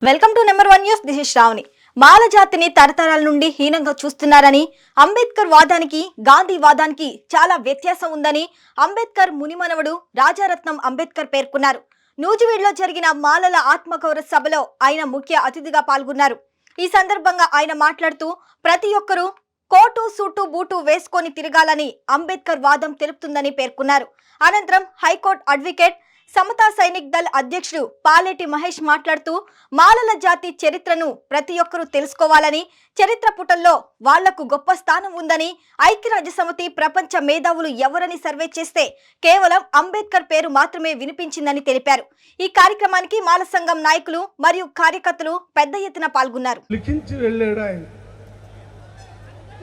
Welcome to number 1 news. This is Shravani. మాల జాతిని తరతరాల నుండి హీనంగా చూస్తున్నారని, అంబేద్కర్ వాదానికి గాంధీ వాదానికి చాలా వ్యత్యాసం ఉందని అంబేద్కర్ మునిమనవడు రాజారత్నం అంబేద్కర్ పేర్కొన్నారు. నూజివీడులో జరిగిన మాలల ఆత్మగౌరవ సభలో ఆయన ముఖ్య అతిథిగా పాల్గొన్నారు. ఈ సందర్భంగా ఆయన మాట్లాడుతూ ప్రతి ఒక్కరూ కోటు సూటు బూటు వేసుకొని తిరగాలని అంబేద్కర్ వాదం తెలుపుతుందని పేర్కొన్నారు. అనంతరం హైకోర్టు అడ్వకేట్ సమతా సైనిక్ దళ్ అధ్యక్షుడు పాలేటి మహేష్ మాట్లాడుతూ మాలల జాతి చరిత్రను ప్రతి ఒక్కరూ తెలుసుకోవాలని, చరిత్ర పుటల్లో వాళ్లకు గొప్ప స్థానం ఉందని, ఐక్యరాజ్య సమితి ప్రపంచ మేధావులు ఎవరని సర్వే చేస్తే కేవలం అంబేద్కర్ పేరు మాత్రమే వినిపించిందని తెలిపారు. ఈ కార్యక్రమానికి మాల సంఘం నాయకులు మరియు కార్యకర్తలు పెద్ద ఎత్తున పాల్గొన్నారు.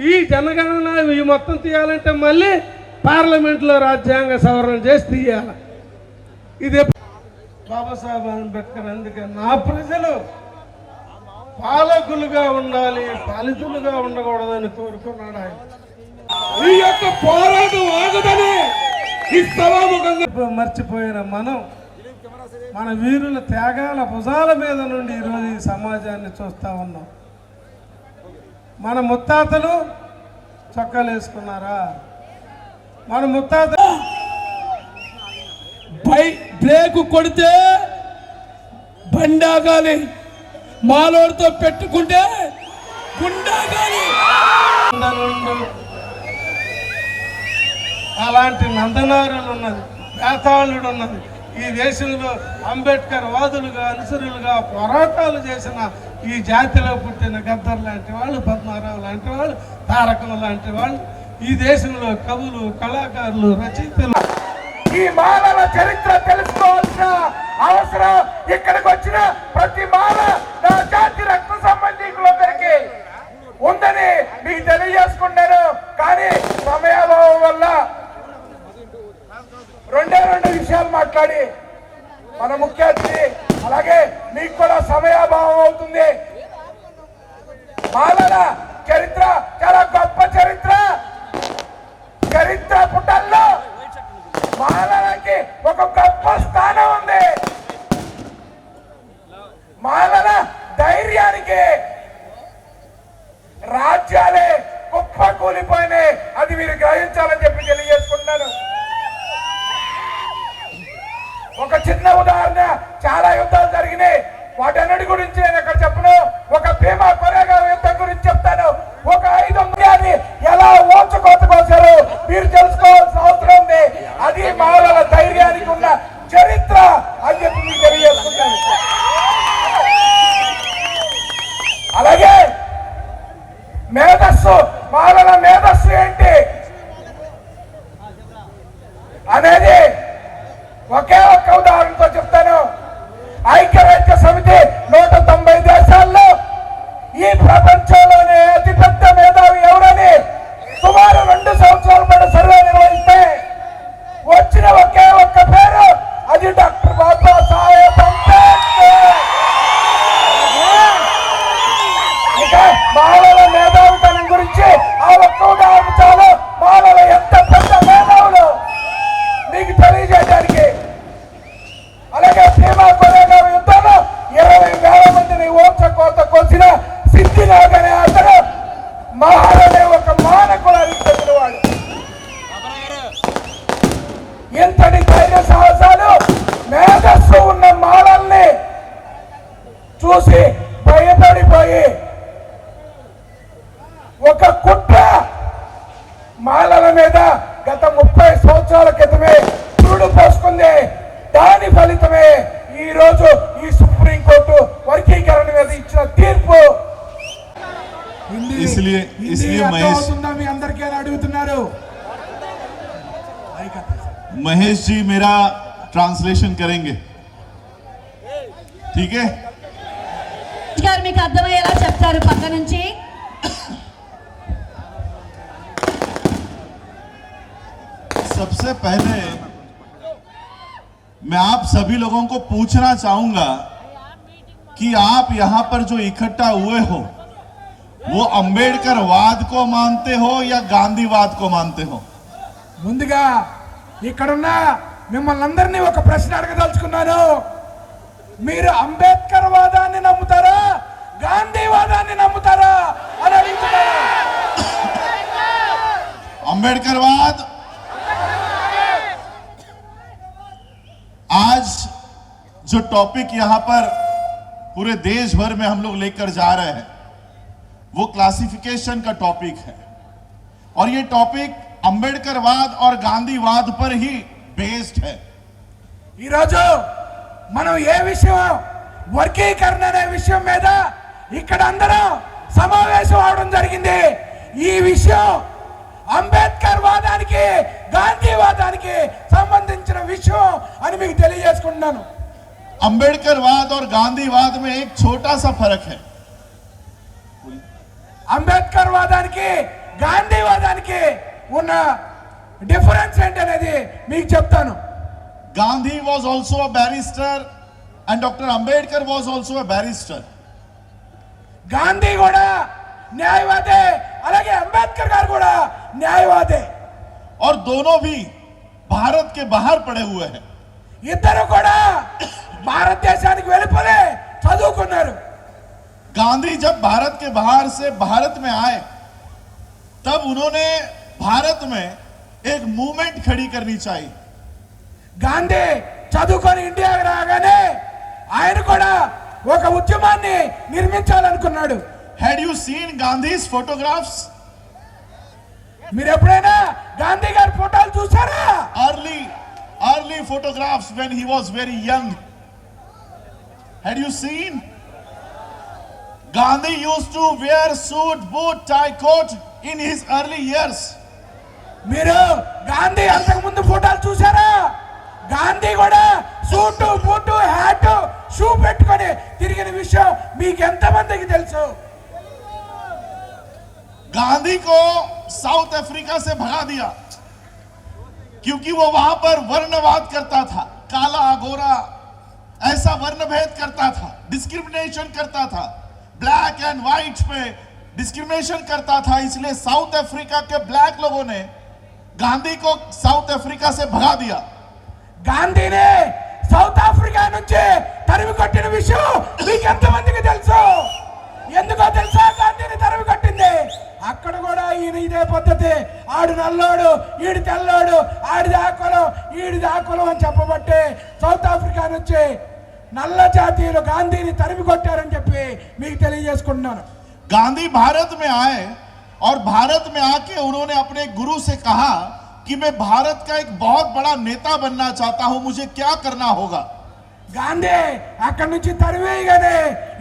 ఈ జనగణన ఇవి మొత్తం తీయాలంటే మళ్ళీ పార్లమెంట్లో రాజ్యాంగ సవరణ చేసి తీయాలి. ఇదే బాబాసాహెబ్ అంబేద్కర్ అందుకే నా ప్రజలు పాలకులుగా ఉండాలి, పాలితులుగా ఉండకూడదని కోరుకున్నాడు. ఆయన ఈ యొక్క పోరాటం ఆగదని ఈ సభాముఖంగా మర్చిపోయిన మనం మన వీరుల త్యాగాల భుజాల మీద నుండి ఈరోజు ఈ సమాజాన్ని చూస్తా ఉన్నాం. మన ముత్తాతలు చొక్కాలు వేసుకున్నారా? మన ముత్తాతలు బ్రేక్ కొడితే బండాగాలి, మాలోడితో పెట్టుకుంటే గుండాగాలి. అలాంటి నందనారులు ఉన్నది, వేతాళుడు ఉన్నది. ఈ దేశంలో అంబేద్కర్ వాదులుగా అనుసరులుగా పోరాటాలు చేసిన ఈ జాతిలో పుట్టిన గద్దర్ లాంటి వాళ్ళు, పద్మారావు లాంటి వాళ్ళు, తారకం లాంటి వాళ్ళు, ఈ దేశంలో కవులు, కళాకారులు, రచయితలు. ఈ మాలల చరిత్ర తెలుసుకోవాల్సిన అవసరం ఇక్కడికి వచ్చిన ప్రతి మాల నా జాతి రక్త సంబంధికులందరికీ ఉందని మీకు తెలియజేసుకున్నాను. కానీ సమయాభావం వల్ల రెండు విషయాలు మాట్లాడి మన ముఖ్య అతిథి అలాగే మీకు కూడా సమయాభావం అవుతుంది. మాలల చరిత్ర చాలా గొప్ప చరిత్ర. చరిత్ర పుటల్లో మాలలకి ఒక గొప్ప స్థానం ఉంది. మాలల ధైర్యానికి రాజ్యాలే కుప్ప కూలిపోయినాయి. అది మీరు గ్రహించాలని చెప్పి తెలియజేసుకుంటున్నాను. ఒక చిన్న ఉదాహరణ, చాలా యుద్ధాలు జరిగినాయి, వాటన్నిటి గురించి నేను ఇక్కడ చెప్పను. ఒక భీమా కొరేగాం యుద్ధం గురించి చెప్తాను. ఒక 500 ఎలా ఓచుకోత కోసారు మీరు తెలుసుకోవాల్సిన అవసరం ఉంది. అది మాలల ధైర్యానికి ఉన్న చరిత్ర అని చెప్పి మీకు తెలియజేసుకుంటాను. అలాగే మేధస్సు, మాలల మేధస్సు ఏంటి అనేది ఒకే ఒక్క ఉదాహరణతో చెప్తాను. ఐక్యరాజ్య సమితి 190 దేశాల్లో ఈ ప్రపంచంలోనే అతిపెద్ద మేధావి ఎవరని సుమారు 2 సంవత్సరాల పాటు సర్వే నిర్వహిస్తే వచ్చిన ఒకే ఒక్క పేరు, అది డాక్టర్ బాబాసాహెబ్ అంబేద్కర్. ఇక మాలల మేధావితనం గురించి ఆ ఒక్క ఉదాహరణ చాలు. మాలల ఎంత పెద్ద మేధావులు మీకు తెలియజేయడానికి. అలాగే భీమా కొరేగాం యుద్ధంలో 20,000 మందిని ఓచకోత కోసిన సిద్ధినాగనే అతను మహారాణే ఒక మానకులానికి చెందినవాడు. ఎంతటి ధైర్య సాహసాలు, మేధస్సు ఉన్న మాలల్ని చూసి భయపడిపోయి ఒక కుట్ర మాలల మీద గత 30 సంవత్సరాల క్రితమే చూడు పోసుకుంది. దాని ఫలితమే ఈ రోజు ఈ సుప్రీంకోర్టు వర్గీకరణ మీద ఇచ్చిన తీర్పు. इसलिए महेश जी मेरा ट्रांसलेशन करेंगे, ठीक है? మీకు అర్థమయ్యేలా చెప్తారు పక్క నుంచి. सबसे पहले मैं आप सभी लोगों को पूछना चाहूंगा कि आप यहाँ पर जो इकट्ठा हुए हो वो अंबेडकर वाद को मानते हो या गांधीवाद को मानते हो? ముందుగా ఇక్కడున్న మిమ్మల్ని అందరినీ ఒక ప్రశ్న అడగదలుచుకున్నాను. మీరు అంబేద్కర్ వాదాన్ని నమ్ముతారా, గాంధీవాదాన్ని నమ్ముతారా అని అడుగుతున్నారు. अंबेडकरवाद आज जो टॉपिक यहां पर पूरे देश भर में हम लोग लेकर जा रहे हैं वो क्लासिफिकेशन का टॉपिक है और ये टॉपिक अंबेडकरवाद और गांधीवाद पर ही बेस्ड है. ఈరోజు మనం ఏ విషయం వర్గీకరణ అనే విషయం మీద ఇక్కడ అందరం సమావేశం అవడం జరిగింది. ఈ విషయం అంబేద్కర్ వాదానికి గాంధీవాదానికి సంబంధించిన విషయం అని మీకు తెలియజేసుకుంటున్నాను. अंबेडकरवाद और गांधीवाद में एक छोटा सा फर्क है. అంబేద్కర్ వాదానికి గాంధీవాదానికి ఉన్న డిఫరెన్స్ ఏంటనేది మీకు చెప్తాను. Gandhi was also a barrister and Dr. Ambedkar was also a barrister. Gandhi కూడా న్యాయవాదే, అలాగే అంబేద్కర్ గారు కూడా న్యాయవాదే. और दोनों भी भारत के बाहर पड़े हुए हैं. ఇద్దరు కూడా భారతదేశానికి వెళ్ళిపోలే చదువుకున్నారు. गांधी जब भारत के बाहर से भारत में आए तब उन्होंने भारत में एक मूवमेंट खड़ी करनी चाहिए. గాంధీ చదువుకొని ఇండియాకి రాగానే ఆయన కూడా ఒక ఉద్యమాన్ని నిర్మించాలనుకున్నాడు. Had you seen Gandhi's photographs? మీరు ఎప్పుడైనా గాంధీ గారి ఫోటోలు చూసారా? Early photographs when he was very young. Had you seen? Gandhi used to wear suit, boot, tie, coat in his early years. మీరు గాంధీ అంతకు ముందు ఫోటోలు చూసారా? గాంధీ కూడా సూటు బూటు హ్యాట్ షూ పెట్టుకొని తిరిగిన విషయం మీకు ఎంతమందికి తెలుసు? गांधी को साउथ अफ्रीका से भगा दिया क्योंकि वो वहां पर वर्णवाद करता था. काला गोरा ऐसा वर्णभेद करता था, डिस्क्रिमिनेशन करता था, ब्लैक एंड व्हाइट पे डिस्क्रिमिनेशन करता था. इसलिए साउथ अफ्रीका के ब्लैक लोगों ने गांधी को साउथ अफ्रीका से भगा दिया. గాంధీని సౌత్ ఆఫ్రికా నుంచి తరిమి కొట్టిన విషయం మీకు ఎంతమందికి తెలుసు? ఎందుకో తెలుసా? గాంధీని తరిమి కొట్టింది అక్కడ కూడా ఈయన ఇదే పద్ధతి. ఆడు నల్లోడు, ఈడు తెల్లోడు, ఆడిది ఆకులం, ఈడిది ఆకులం అని చెప్పబట్టి సౌత్ ఆఫ్రికా నుంచి నల్ల జాతీయులు గాంధీని తరిమి కొట్టారని చెప్పి మీకు తెలియజేసుకుంటున్నాను. गांधी भारत में आए और भारत में आके उन्होंने अपने गुरु से कहा कि मैं भारत का एक बहुत बड़ा नेता बनना चाहता हूं, मुझे क्या करना होगा. గాంధీ అక్కడి నుంచి తరివేయగానే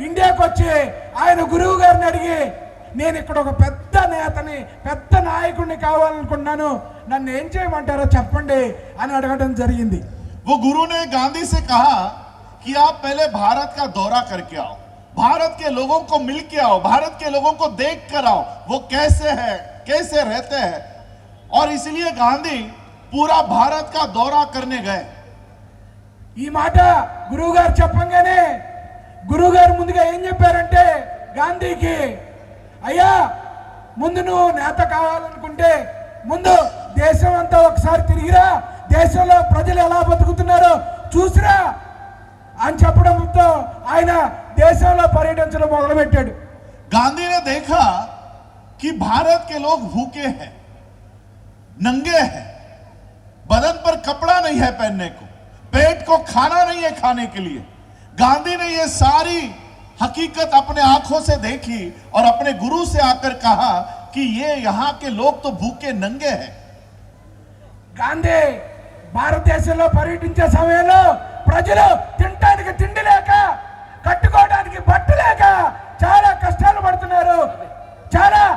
ఇండియాకి వచ్చి ఆయన గురువు గారిని అడిగి, నేను ఇక్కడ ఒక పెద్ద నేతని, పెద్ద నాయకుడిని కావాలనుకున్నాను, నన్ను ఏం చేయమంటారో చెప్పండి అని అడగడం జరిగింది. वो गुरु ने गांधी से कहा कि आप पहले भारत का दौरा करके आओ, भारत के लोगों को मिल के आओ, भारत के लोगों को देख कर आओ, वो कैसे है, कैसे रहते हैं. और इसलिए गांधी पूरा भारत का दौरा करने गए. ఈ మాట గురువు గారు చెప్పంగానే గురువు గారు ముందుగా ఏం చెప్పారంటే గాంధీకి, అయ్యా ముందు నువ్వు నేత కావాలనుకుంటే ముందు దేశం అంతా ఒకసారి తిరిగిరా, దేశంలో ప్రజలు ఎలా బతుకుతున్నారో చూసిరా అని చెప్పడంతో ఆయన దేశంలో పర్యటించడం మొదలుపెట్టాడు. गांधी ने देखा कि भारत के लोग भूखे हैं, नंगे हैं, बदन पर कपड़ा नहीं है पहनने को, पेट को खाना नहीं है खाने के लिए. गांधी ने ये सारी हकीकत अपने आंखों से देखी और अपने गुरु से आकर कहा कि ये यहाँ के लोग तो भूखे नंगे हैं. గాంధీ భారతదేశంలో పర్యటించే సమయంలో ప్రజలు తినడానికి తిండి లేక